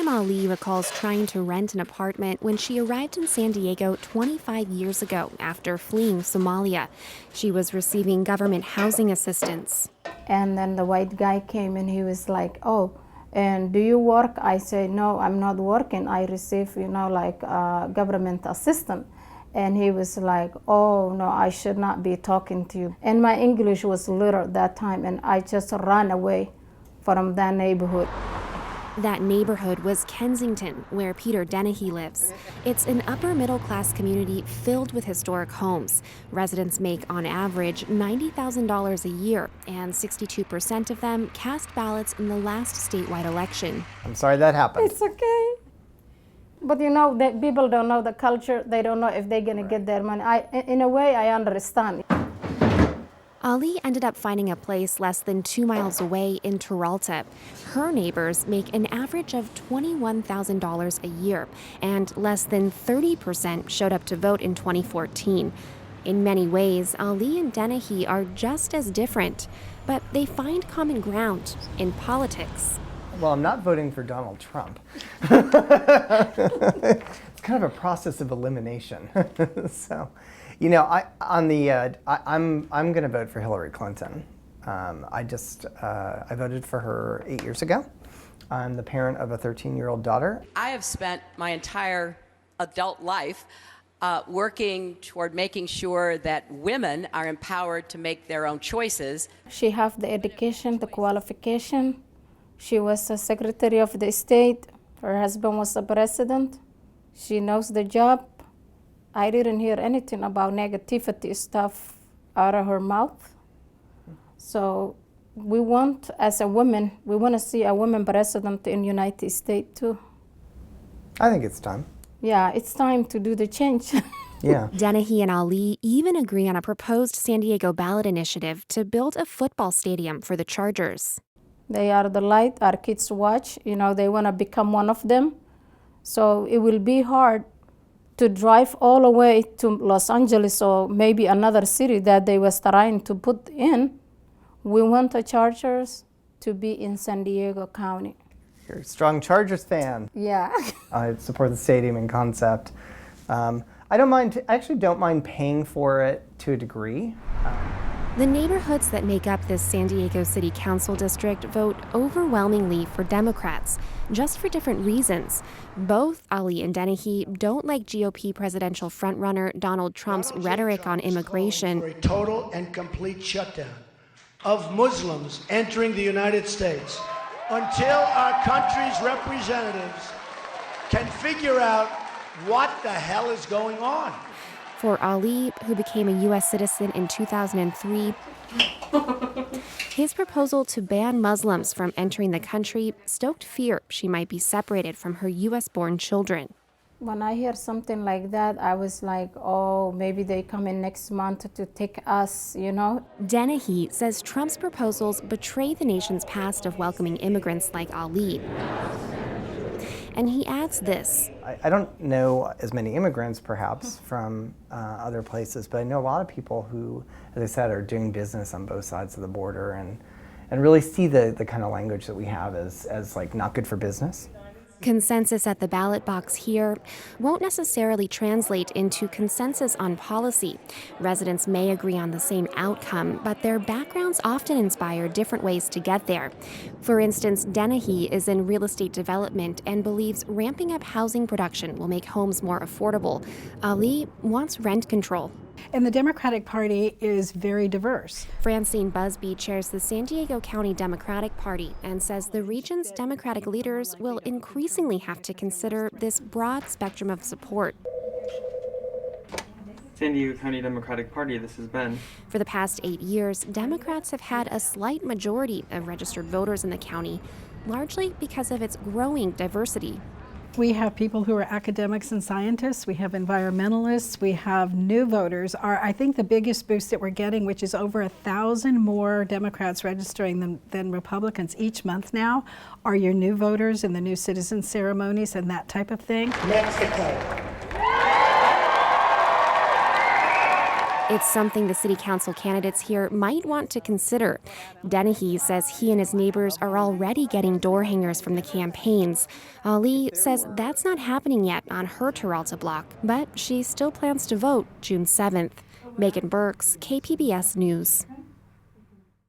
Mom Ali recalls trying to rent an apartment when she arrived in San Diego 25 years ago after fleeing Somalia. She was receiving government housing assistance. And then the white guy came and he was like, oh, and do you work? I say, no, I'm not working. I receive, government assistance. And he was like, oh, no, I should not be talking to you. And my English was little at that time, and I just ran away from that neighborhood. That neighborhood was Kensington, where Peter Dennehy lives. It's an upper-middle-class community filled with historic homes. Residents make, on average, $90,000 a year, and 62% of them cast ballots in the last statewide election. I'm sorry that happened. It's okay. But that people don't know the culture. They don't know if they're going to get their money. In a way, I understand. Ali ended up finding a place less than 2 miles away in Teralta. Her neighbors make an average of $21,000 a year, and less than 30% showed up to vote in 2014. In many ways, Ali and Dennehy are just as different, but they find common ground in politics. Well, I'm not voting for Donald Trump. It's kind of a process of elimination. So. I'm going to vote for Hillary Clinton. I voted for her 8 years ago. I'm the parent of a 13-year-old daughter. I have spent my entire adult life working toward making sure that women are empowered to make their own choices. She has the education, the qualification. She was a Secretary of the State. Her husband was the president. She knows the job. I didn't hear anything about negativity stuff out of her mouth. So we want, as a woman, we want to see a woman president in the United States too. I think it's time. Yeah, it's time to do the change. Yeah. Dennehy and Ali even agree on a proposed San Diego ballot initiative to build a football stadium for the Chargers. They are the light our kids watch. They want to become one of them. So it will be hard to drive all the way to Los Angeles or maybe another city that they was trying to put in. We want the Chargers to be in San Diego County. You're a strong Chargers fan. Yeah. I support the stadium in concept. I actually don't mind paying for it to a degree. The neighborhoods that make up this San Diego City Council district vote overwhelmingly for Democrats, just for different reasons. Both Ali and Dennehy don't like GOP presidential frontrunner Donald Trump's rhetoric on immigration. For a total and complete shutdown of Muslims entering the United States until our country's representatives can figure out what the hell is going on. For Ali, who became a U.S. citizen in 2003, his proposal to ban Muslims from entering the country stoked fear she might be separated from her U.S.-born children. When I hear something like that, I was like, oh, maybe they come in next month to take us, Dennehy says Trump's proposals betray the nation's past of welcoming immigrants like Ali. And he adds this. I don't know as many immigrants, perhaps, from other places, but I know a lot of people who, as I said, are doing business on both sides of the border and really see the kind of language that we have as like not good for business. Consensus at the ballot box here won't necessarily translate into consensus on policy. Residents may agree on the same outcome, but their backgrounds often inspire different ways to get there. For instance, Dennehy is in real estate development and believes ramping up housing production will make homes more affordable. Ali wants rent control. And the Democratic Party is very diverse. Francine Busby chairs the San Diego County Democratic Party and says the region's Democratic leaders will increasingly have to consider this broad spectrum of support. San Diego County Democratic Party, this is Ben. For the past 8 years, Democrats have had a slight majority of registered voters in the county, largely because of its growing diversity. We have people who are academics and scientists, we have environmentalists, we have new voters. I think the biggest boost that we're getting, which is over 1,000 more Democrats registering than Republicans each month now, are your new voters in the new citizen ceremonies and that type of thing. Mexico. It's something the city council candidates here might want to consider. Dennehy says he and his neighbors are already getting door hangers from the campaigns. Ali says that's not happening yet on her Teralta block, but she still plans to vote June 7th. Megan Burks, KPBS News.